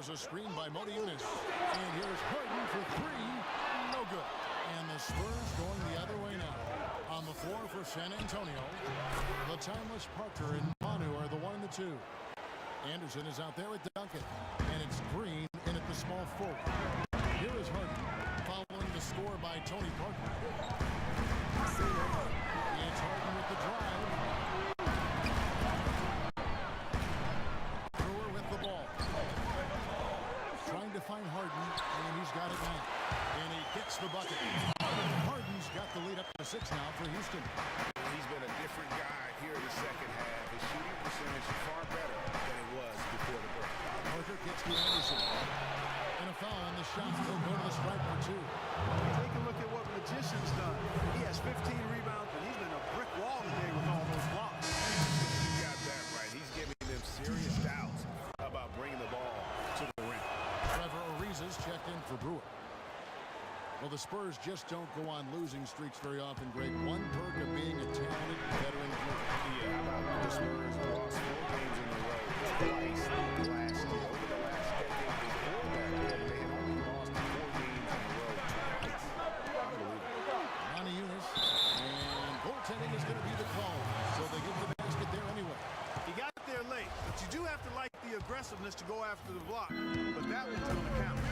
There's a screen by Modiunas. And here's Harden for three. No good. And the Spurs going the other way now. On the floor for San Antonio, the timeless Parker and Manu are the 1 and the 2. Anderson is out there with Duncan. And it's Green in at the small forward. Here is Harden following the score by Tony Parker. It's Harden with the drive. Brewer with the ball. Trying to find Harden, and he's got it now. And he gets the bucket. Harden's got the lead up to 6 now for Houston. He's been a different guy here in the second half. His shooting percentage is far better than it was before the break. Parker gets to Anderson. And a foul on the shot. He'll go to the stripe for 2. Take a look at what Magician's done. He has 15 rebounds, but he's been a brick wall today with all those blocks. You got that right. He's giving them serious doubts about bringing the ball to the rim. Trevor Ariza's checked in for Brewer. Well, the Spurs just don't go on losing streaks very often, Greg. One perk of being a talented veteran group. Yeah, how about the Spurs lost 4 games in a row twice last year. Over the last decade before that, they had only lost 4 games in a row twice. Unbelievable. Modiunas, and goaltending is going to be the call. So they get the basket there anyway. He got there late, but you do have to like the aggressiveness to go after the block. But that one's on the counter.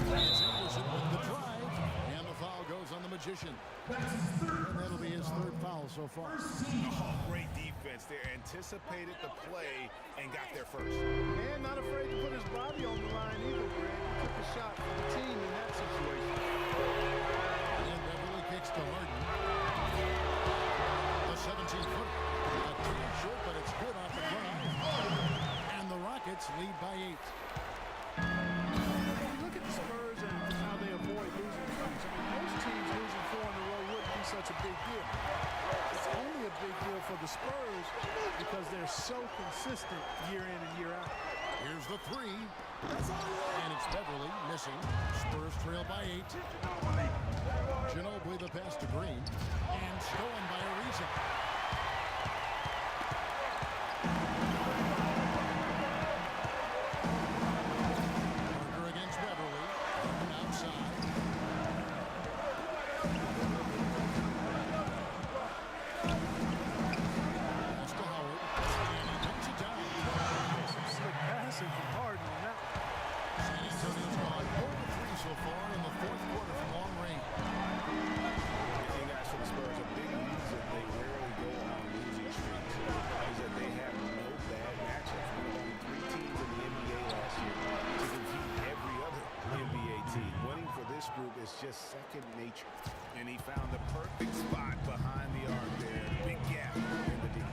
It's Anderson with the drive, and the foul goes on the Magician. And that'll be his 3rd foul so far. Oh, great defense there. Anticipated the play and got there first. And not afraid to put his body on the line either, Greg. He took a shot for the team in that situation. And Beverly kicks to Harden. The 17-footer. A too short, but it's good off the ground. And the Rockets lead by 8. Look at the Spurs and how they avoid losing streaks. I mean, most teams losing 4 in a row wouldn't be such a big deal. It's only a big deal for the Spurs because they're so consistent year in and year out. Here's the 3. And it's Beverly missing. Spurs trail by 8. Ginobili the pass to Green. And stolen by Ariza. Just second nature. And he found the perfect spot behind the arc there. Big gap in the deep.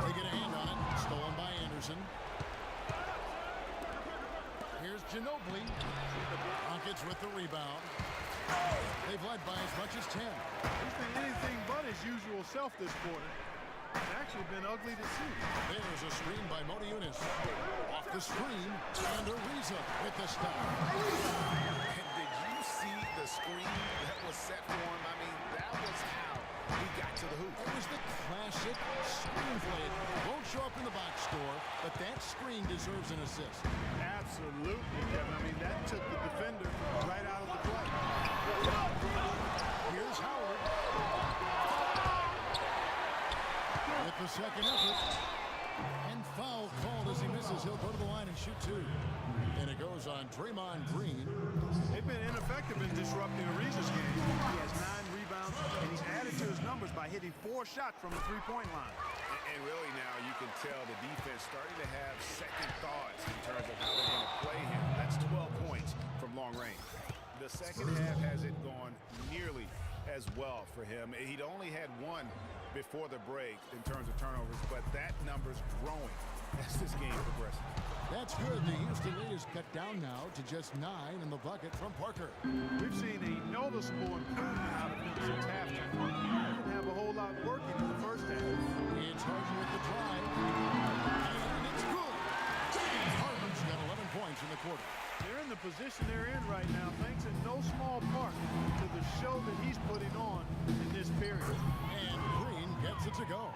They get a hand on it. Stolen by Anderson. Here's Ginobili. Rockets with the rebound. They've led by as much as 10. He's been anything but his usual self this quarter. It's actually been ugly to see. There's a screen by Modiunas. Off the screen, and Ariza with the stop. The screen that was set for him, I mean, that was how he got to the hoop. It was the classic screen play. It won't show up in the box score, but that screen deserves an assist. Absolutely, Kevin. I mean, that took the defender right out of the play. Here's Howard. With the second effort. And foul called as he misses. He'll go to the line and shoot 2. And it goes on Draymond Green. They've been ineffective in disrupting Ariza's game. He has 9 rebounds, and he's added to his numbers by hitting 4 shots from the 3-point line. And really now you can tell the defense starting to have second thoughts in terms of how they're going to play him. That's 12 points from long range. The second half hasn't gone nearly as well for him. He'd only had 1 before the break in terms of turnovers, but that number's growing as this game progresses. That's good. The Houston lead is cut down now to just 9 in the bucket from Parker. We've seen a noticeable improvement out of him since halftime. He didn't have a whole lot working in the first half. It's Harden with the drive. And it's good. Harden's got 11 points in the quarter. They're in the position they're in right now, thanks in no small part to the show that he's putting on in this period. And Green gets it to go.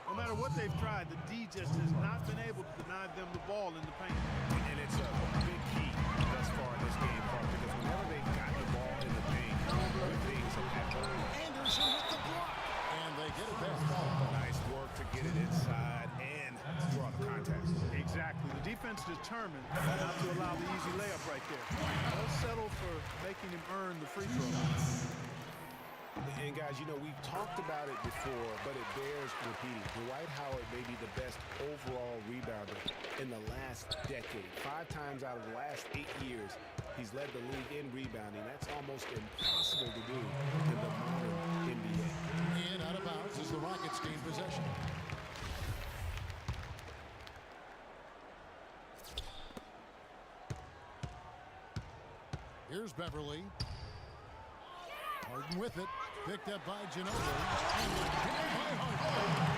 No matter matter what they've tried, the D just has not been able to deny them the ball in the paint. And it's a big key thus far in this game, Clark, because whenever they've got the ball in the paint, good things have happened. Anderson with the block. And they get it back. Nice work to get it inside and draw the contact. Exactly. The defense determined not to allow the easy layup right there. They'll settle for making him earn the free throw. And guys, you know, we've talked about it before, but it bears repeating. Dwight Howard may be the best overall rebounder in the last decade. 5 times out of the last 8 years, he's led the league in rebounding. That's almost impossible to do in the modern NBA. And out of bounds as the Rockets gain possession. Here's Beverly. Harden with it. Picked up by Ginobili. And by Harden.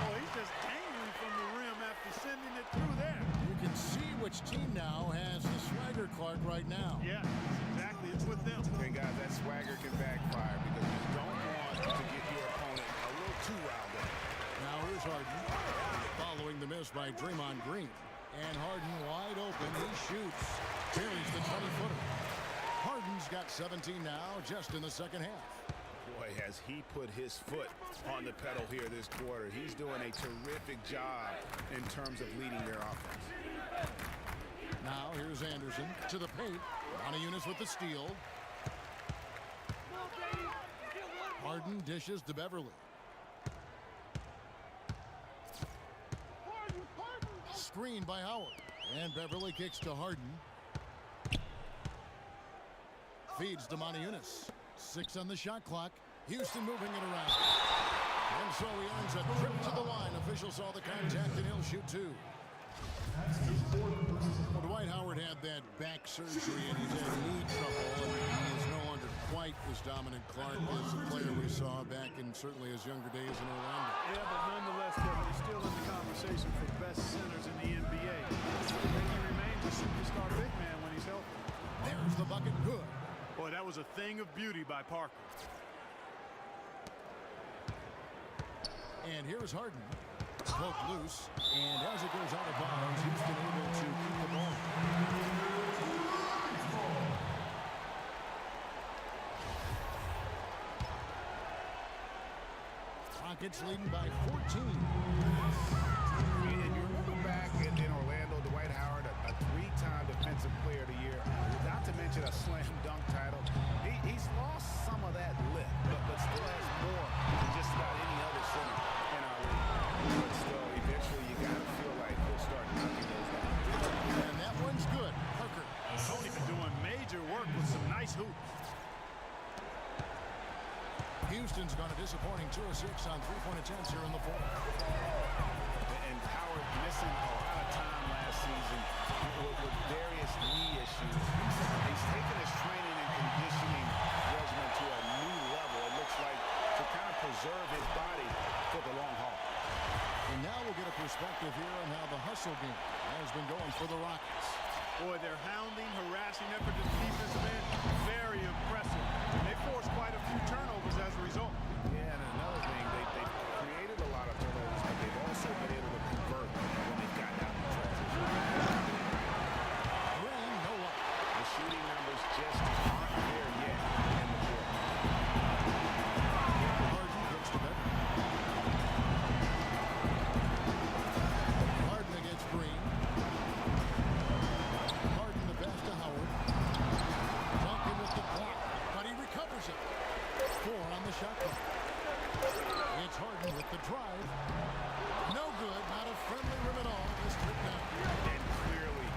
Oh, he's just angry from the rim after sending it through there. You can see which team now has the swagger, Clark, right now. Yeah, exactly. It's with them. And guys, that swagger can backfire because you don't want to get your opponent a little too riled up. Now here's Harden. Following the miss by Draymond Green. And Harden wide open. He shoots. Carries the 20-footer. Harden's got 17 now, just in the second half. Boy, has he put his foot on the pedal here this quarter. He's doing a terrific job in terms of leading their offense. Now here's Anderson to the paint. Eunice with the steal. Harden dishes to Beverly. Screen by Howard. And Beverly kicks to Harden. Feeds to Eunice. 6 on the shot clock. Houston moving it around. And so he earns a trip to the line. Official saw the contact and he'll shoot 2. Well, Dwight Howard had that back surgery and he's had knee trouble. And he is no longer quite as dominant, Clark, as the player we saw back in certainly his younger days in Orlando. Yeah, but nonetheless, Kevin, he's still in the conversation for best centers in the NBA. He remains a superstar big man when he's healthy. There's the bucket. Good. Boy, that was a thing of beauty by Parker. And here's Harden. Poked loose. And as it goes out of bounds, Houston able to keep the ball. Rockets leading by 14. And you remember back in Orlando, Dwight Howard, a 3-time Defensive Player of the Year, not to mention a slam dunk title. He's lost some of that lift, but still has more than just about any other center in our league. But still, eventually you got to feel like he'll start knocking those down. And that one's good. Parker. Tony been doing major work with some nice hoops. Houston's got a disappointing 2 of 6 on 3-point attempts here in the fourth. And Howard missing a lot of time last season with various knee issues. He's taken his training and conditioning regimen to a new level, it looks like, to kind of preserve his body for the long haul. And now we'll get a perspective here on how the hustle game has been going for the Rockets. Boy, their hounding, harassing effort to the defensive end, very impressive. They forced quite a few turnovers as a result. Yeah, and another thing, they've created a lot of turnovers, but they've also been able to convert when they've gotten out in transition. Green, no luck. The shooting numbers just aren't there yet in the fourth. Harden gets to Beverly. Harden against Green. Harden the pass to Howard. Duncan with the block, but he recovers it. 4 on the shot clock. It's Harden with the drive. No good, not a friendly rim at all. This trip down. And clearly,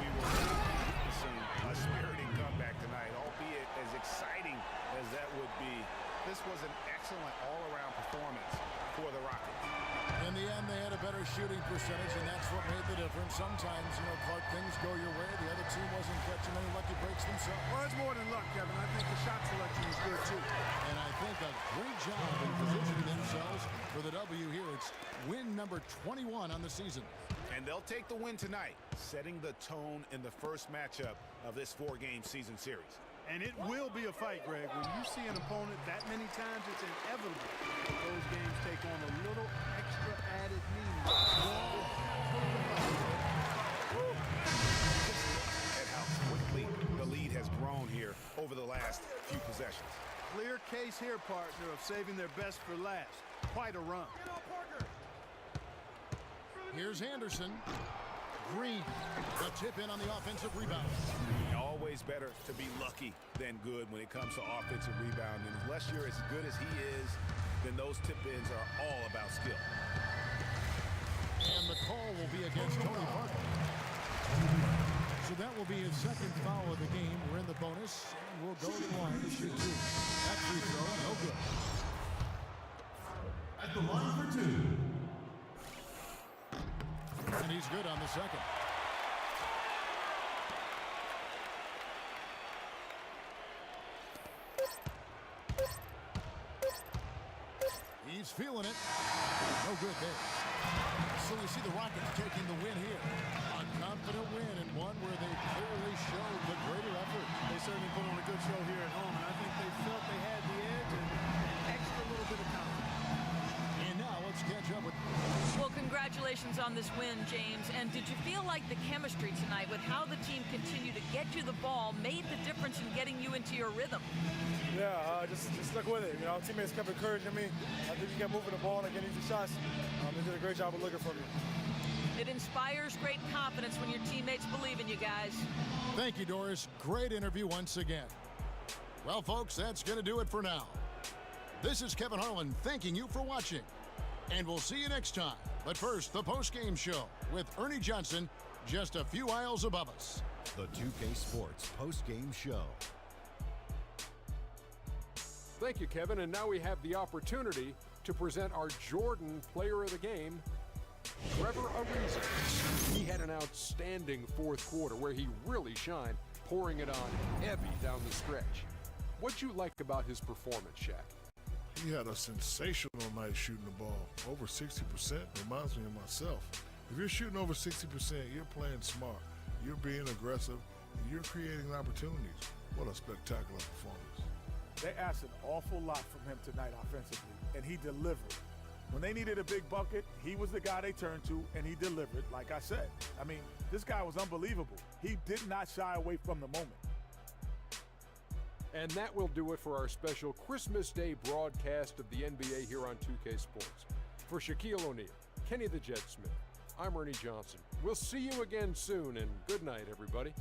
we were witnessing a spiriting comeback tonight, albeit as exciting as that would be. This was an excellent all-around performance for the Rockets. In the end, they had a better shooting percentage, and that's what made the difference. Sometimes, Clark, things go your way. The other team wasn't catching any lucky breaks themselves. Well, it's more than luck, Kevin. I think the shot selection is good, too. And I think a great job in positioning themselves for the W here. It's win number 21 on the season. And they'll take the win tonight, setting the tone in the first matchup of this 4-game season series. And it will be a fight, Greg. When you see an opponent that many times, it's inevitable that those games take on a little extra added meaning. At how quickly the lead has grown here over the last few possessions. Clear case here, partner, of saving their best for last. Quite a run. Here's Anderson. Green, the tip in on the offensive rebound. Always better to be lucky than good when it comes to offensive rebounding. Unless you're as good as he is, then those tip-ins are all about skill. And the call will be against Tony Parker. So that will be his second foul of the game. We're in the bonus, and we'll go to the line to shoot two. That free throw, no good. At the line for two. And he's good on the second. He's feeling it. No good there. So you see the Rockets taking the win here. A confident win and one where they clearly showed the greater effort. They certainly put on a good show here at home, and I think they felt they had the edge and an extra little bit of confidence. And now let's catch up with... Well, congratulations on this win, James. And did you feel like the chemistry tonight with how the team continued to get you the ball made the difference in getting you into your rhythm? Yeah, just stuck with it. You know, teammates kept encouraging me. I think we kept moving the ball and getting easy shots. They did a great job of looking for me. It inspires great confidence when your teammates believe in you guys. Thank you, Doris. Great interview once again. Well, folks, that's going to do it for now. This is Kevin Harlan thanking you for watching. And we'll see you next time. But first, the post-game show with Ernie Johnson just a few aisles above us. The 2K Sports post-game show. Thank you, Kevin. And now we have the opportunity to present our Jordan Player of the Game, Trevor Ariza. He had an outstanding fourth quarter where he really shined, pouring it on heavy down the stretch. What'd you like about his performance, Shaq? He had a sensational night shooting the ball. Over 60% reminds me of myself. If you're shooting over 60%, you're playing smart. You're being aggressive, and you're creating opportunities. What a spectacular performance. They asked an awful lot from him tonight offensively, and he delivered. When they needed a big bucket, he was the guy they turned to, and he delivered, like I said. I mean, this guy was unbelievable. He did not shy away from the moment. And that will do it for our special Christmas Day broadcast of the NBA here on 2K Sports. For Shaquille O'Neal, Kenny the Jet Smith, I'm Ernie Johnson. We'll see you again soon, and good night, everybody.